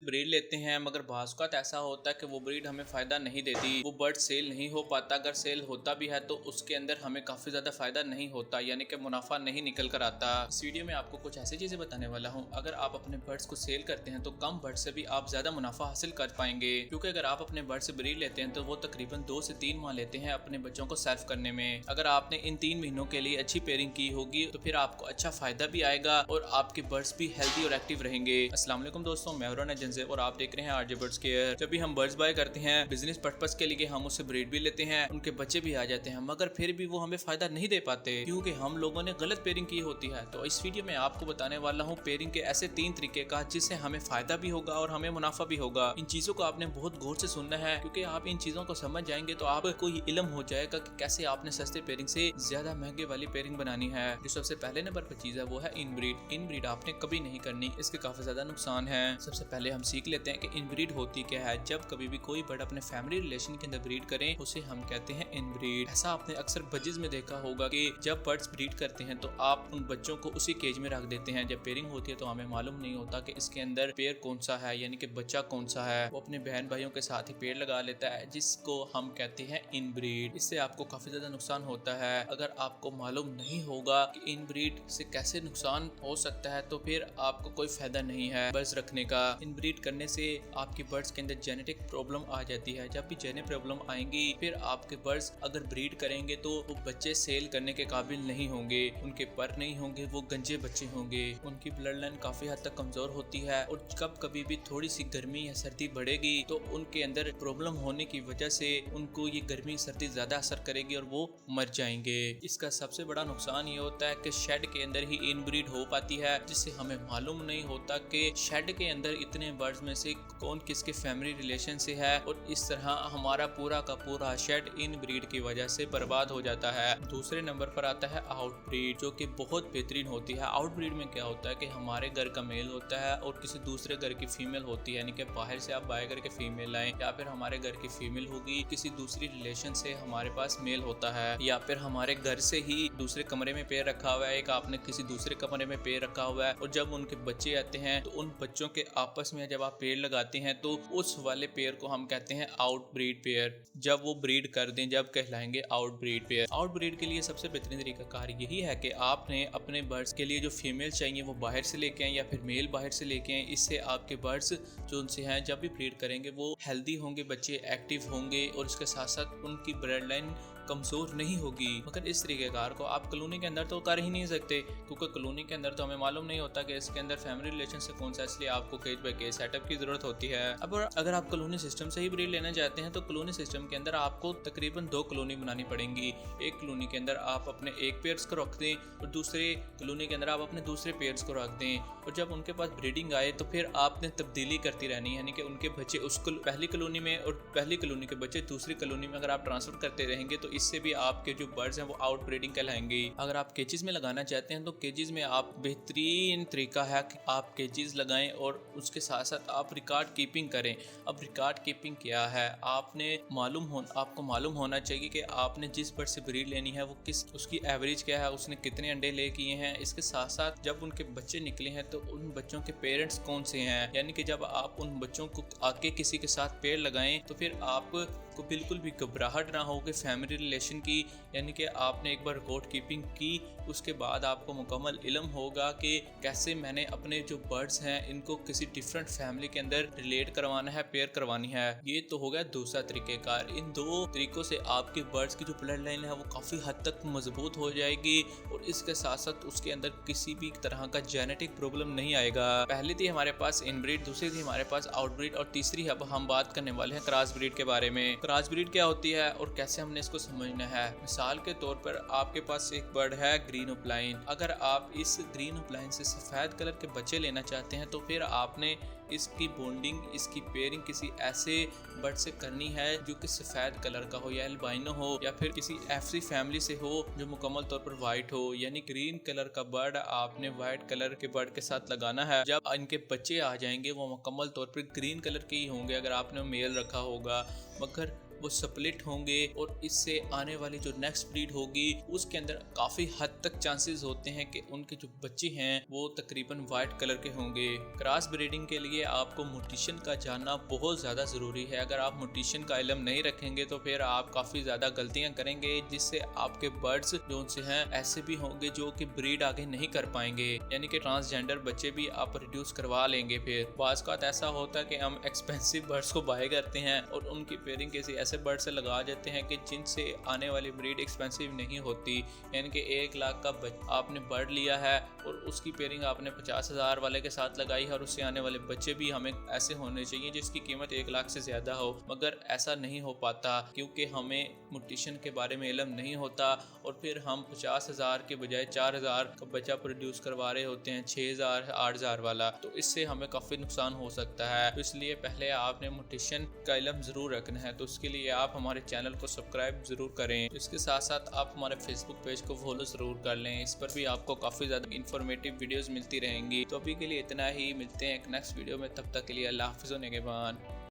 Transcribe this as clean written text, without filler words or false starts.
Breed लेते हैं, मगर बाज़ औक़ात ऐसा होता है कि वो ब्रीड हमें फ़ायदा नहीं देती, वो बर्ड सेल नहीं हो पाता। अगर सेल होता भी है तो उसके अंदर हमें काफ़ी ज़्यादा फ़ायदा नहीं होता, यानी कि मुनाफा नहीं निकल कर आता। इस वीडियो में आपको कुछ ऐसी चीज़ें बताने वाला हूँ, अगर आप अपने बर्ड्स को सेल करते हैं तो कम बर्ड से भी आप ज़्यादा मुनाफा हासिल कर पाएंगे, क्योंकि अगर आप अपने बर्ड से ब्रीड लेते हैं तो वो तकरीबन 2 से 3 माह लेते हैं अपने बच्चों को सर्व करने में। अगर आपने इन 3 महीनों के लिए अच्छी पेयरिंग की होगी तो फिर आपको अच्छा फायदा भी आएगा और आपके बर्ड्स भी हेल्दी और एक्टिव रहेंगे। अस्सलाम वालेकुम दोस्तों, मैं हुरन एजेंसी और आप देख रहे हैं आरजे बर्ड्स केयर। जब भी हम बर्ड्स बाय करते हैं बिजनेस पर्पस के लिए, हम उससे ब्रीड भी लेते हैं, उनके बच्चे भी आ जाते हैं, मगर फिर भी वो हमें फायदा नहीं दे पाते क्योंकि हम लोगों ने गलत पेयरिंग की होती है। तो इस वीडियो में आपको बताने वाला हूँ पेयरिंग के ऐसे 3 तरीके का जिससे हमें फायदा भी होगा और हमें मुनाफा भी होगा। इन चीजों को आपने बहुत गौर से सुनना है, क्योंकि आप इन चीजों को समझ जाएंगे तो आपको ये इल्म हो जाएगा कि कैसे आपने सस्ते पेयरिंग से ज्यादा महंगे वाली पेयरिंग बनानी है। जो सबसे पहले नंबर पर चीज है वो है इनब्रीड। इनब्रीड आपने कभी नहीं करनी, इसके काफी ज्यादा नुकसान है। सबसे पहले हम सीख लेते हैं कि इनब्रीड होती क्या है। जब कभी भी कोई बर्ड अपने फैमिली रिलेशन के अंदर ब्रीड करें उसे हम कहते हैं इनब्रीड। ऐसा आपने अक्सर बजेस में देखा होगा कि जब बर्ड्स ब्रीड करते हैं तो आप उन बच्चों को उसी केज में रख देते हैं। जब पेयरिंग होती है तो हमें मालूम नहीं होता कि इसके अंदर पेयर कौन सा है, यानी कि बच्चा कौन सा है। वो अपने बहन भाइयों के साथ ही पेड़ लगा लेता है, जिसको हम कहते हैं इनब्रीड। इससे आपको काफी ज्यादा नुकसान होता है। अगर आपको मालूम नहीं होगा कि इनब्रीड से कैसे नुकसान हो सकता है तो फिर आपको कोई फायदा नहीं है बर्ड्स रखने का। इनब्रीड करने से आपकी बर्ड्स के अंदर जेनेटिक प्रॉब्लम आ जाती है। जब भी जेनेटिक प्रॉब्लम आएंगी फिर आपके बर्ड्स अगर ब्रीड करेंगे तो वो बच्चे सेल करने के काबिल नहीं होंगे, उनके पर नहीं होंगे, वो गंजे बच्चे होंगे, उनकी ब्लड लाइन काफी हद तक कमजोर होती है। और कभी भी थोड़ी सी गर्मी या सर्दी बढ़ेगी तो उनके अंदर प्रॉब्लम होने की वजह से उनको ये गर्मी सर्दी ज्यादा असर करेगी और वो मर जाएंगे। इसका सबसे बड़ा नुकसान ये होता है कि शेड के अंदर ही इनब्रीड हो पाती है, जिससे हमें मालूम नहीं होता कि शेड के अंदर इतने बर्ड्स में से कौन किसके फैमिली रिलेशन से है, और इस तरह हमारा पूरा का पूरा शेड इनब्रीड की वजह से बर्बाद हो जाता है। दूसरे नंबर पर आता है आउटब्रीड, जो कि बहुत बेहतरीन होती है। आउटब्रीड में क्या होता है कि हमारे घर का मेल होता है और किसी दूसरे घर की फीमेल होती है, यानी कि बाहर से आप बाय करके फीमेल लाएं, या फिर हमारे घर की फीमेल होगी किसी दूसरी रिलेशन से हमारे पास मेल होता है, या फिर हमारे घर से ही दूसरे कमरे में पेड़ रखा हुआ है, एक आपने किसी दूसरे कमरे में पेड़ रखा हुआ है, और जब उनके बच्चे आते हैं तो उन बच्चों के आपस में जब आप पेड़ लगाते हैं तो उस वाले पेड़ को हम कहते हैं आउटब्रीड पेयर। जब वो ब्रीड कर दें जब कहलाएंगे आउटब्रीड पेयर। आउटब्रीड के लिए सबसे बेहतरीन तरीका कार यही है कि आपने अपने बर्ड्स के लिए जो फीमेल चाहिए वो बाहर से लेके आए या फिर मेल बाहर से लेके आए। इससे आपके बर्ड्स जो उनसे हैं जब भी ब्रीड करेंगे वो हेल्दी होंगे, बच्चे एक्टिव होंगे और इसके साथ साथ उनकी ब्लड लाइन कमजोर नहीं होगी। मगर इस तरीके कार को आप कॉलोनी के अंदर तो कर ही नहीं सकते, क्योंकि कॉलोनी के अंदर तो हमें मालूम नहीं होता कि इसके अंदर फैमिली रिलेशन से कौन सा, इसलिए आपको केज बाय केज सेटअप की जरूरत होती है। अब अगर आप कॉलोनी सिस्टम से ही ब्रीड लेना चाहते हैं तो कॉलोनी सिस्टम के अंदर आपको तकरीबन 2 कॉलोनी बनानी पड़ेंगी। एक कॉलोनी के अंदर आप अपने एक पेयर्स को रख दें और दूसरे कॉलोनी के अंदर आप अपने दूसरे पेयर्स को रख दें, और जब उनके पास ब्रीडिंग आए तो फिर आपने तब्दीली करती रहनी है, यानी कि उनके बच्चे उस पहली कॉलोनी में और पहली कॉलोनी के बच्चे दूसरी कॉलोनी में अगर आप ट्रांसफर करते रहेंगे तो इससे भी आपके जो बर्ड्स हैं वो आउट ब्रीडिंग कहलाएंगे। अगर आप केजेस में लगाना चाहते हैं तो केजेस में आप बेहतरीन तरीका है कि आप केजेस लगाएं और उसके साथ साथ आप रिकॉर्ड कीपिंग करें। अब रिकॉर्ड कीपिंग क्या है, आपको मालूम होना चाहिए कि आपने जिस बर्ड से ब्रीड लेनी है वो किस, उसकी एवरेज क्या है, उसने कितने अंडे ले किए हैं। इसके साथ साथ जब उनके बच्चे निकले हैं तो उन बच्चों के पेरेंट्स कौन से हैं, यानी कि जब आप उन बच्चों को आके किसी के साथ पेड़ लगाएं तो फिर आपको बिल्कुल भी घबराहट ना हो कि फैमिली रिलेशन की, यानी कि आपने एक बार रिकॉर्ड कीपिंग की उसके बाद आपको मुकम्मल इल्म होगा कि कैसे मैंने अपने जो बर्ड्स हैं इनको किसी डिफरेंट फैमिली के अंदर रिलेट करवाना है, पेयर करवानी है। ये तो हो गया दूसरा तरीकेकार। इन 2 तरीकों से आपके बर्ड्स की जो ब्लड लाइन है वो काफ़ी हद तक मजबूत हो जाएगी और इसके साथ साथ उसके अंदर किसी भी तरह का जेनेटिक प्रॉब्लम नहीं आएगा। पहली थी हमारे पास इनब्रीड, दूसरी थी हमारे पास आउटब्रीड, और तीसरी अब हम बात करने वाले हैं क्रॉस ब्रीड के बारे में। क्रॉस ब्रीड क्या होती है और कैसे हमने इसको समझना है। मिसाल के तौर पर आपके पास एक बर्ड है ग्रीन ओपलाइन। अगर आप इस ग्रीन ओपलाइन से सफ़ेद कलर के बच्चे लेना चाहते हैं तो फिर आपने इसकी बॉन्डिंग, इसकी पेयरिंग किसी ऐसे बर्ड से करनी है जो कि सफ़ेद कलर का हो या एल्बाइनो हो या फिर किसी ऐसी फैमिली से हो जो मुकम्मल तौर पर वाइट हो। यानी ग्रीन कलर का बर्ड आपने वाइट कलर के बर्ड के साथ लगाना है। जब इनके बच्चे आ जाएंगे वो मुकम्मल तौर पर ग्रीन कलर के ही होंगे अगर आपने मेल रखा होगा। मगर वो स्प्लिट होंगे और इससे आने वाली जो नेक्स्ट ब्रीड होगी उसके अंदर काफी हद तक चांसेस होते हैं कि उनके जो बच्चे हैं वो तकरीबन व्हाइट कलर के होंगे। क्रॉस ब्रीडिंग के लिए आपको म्यूटेशन का जानना बहुत ज्यादा जरूरी है। अगर आप म्यूटेशन का इल्म नहीं रखेंगे तो फिर आप काफी ज्यादा गलतियां करेंगे, जिससे आपके बर्ड्स जो उनसे हैं ऐसे भी होंगे जो कि ब्रीड आगे नहीं कर पाएंगे, यानी कि ट्रांसजेंडर बच्चे भी आप प्रोड्यूस करवा लेंगे। फिर बाज़ का ऐसा होता है कि हम एक्सपेंसिव बर्ड्स को बाय करते हैं और उनकी पेयरिंग किसी ऐसे बर्ड से लगा देते हैं कि जिनसे आने वाली ब्रीड एक्सपेंसिव नहीं होती, यानी कि 1 लाख का आपने बर्ड लिया है और उसकी पेयरिंग आपने 50,000 वाले के साथ लगाई है और उससे आने वाले बच्चे भी हमें ऐसे होने चाहिए जिसकी कीमत 1 लाख से ज्यादा हो, मगर ऐसा नहीं हो पाता क्योंकि हमें म्यूटेशन के बारे में इल्म नहीं होता और फिर हम 50,000 के बजाय 4,000 का बच्चा प्रोड्यूस करवा रहे होते हैं, 6,000 8,000 वाला, तो इससे हमें काफ़ी नुकसान हो सकता है। तो इसलिए पहले आपने म्यूटेशन का इल्म ज़रूर रखना है, तो उसके लिए आप हमारे चैनल को सब्सक्राइब ज़रूर करें। इसके साथ साथ आप हमारे फेसबुक पेज को फॉलो ज़रूर कर लें, इस पर भी आपको काफ़ी ज़्यादा इंफॉर्मेटिव वीडियोज़ मिलती रहेंगी। तो अभी के लिए इतना ही, मिलते हैं एक नेक्स्ट वीडियो में, तब तक के लिए अल्लाह हाफ़िज़।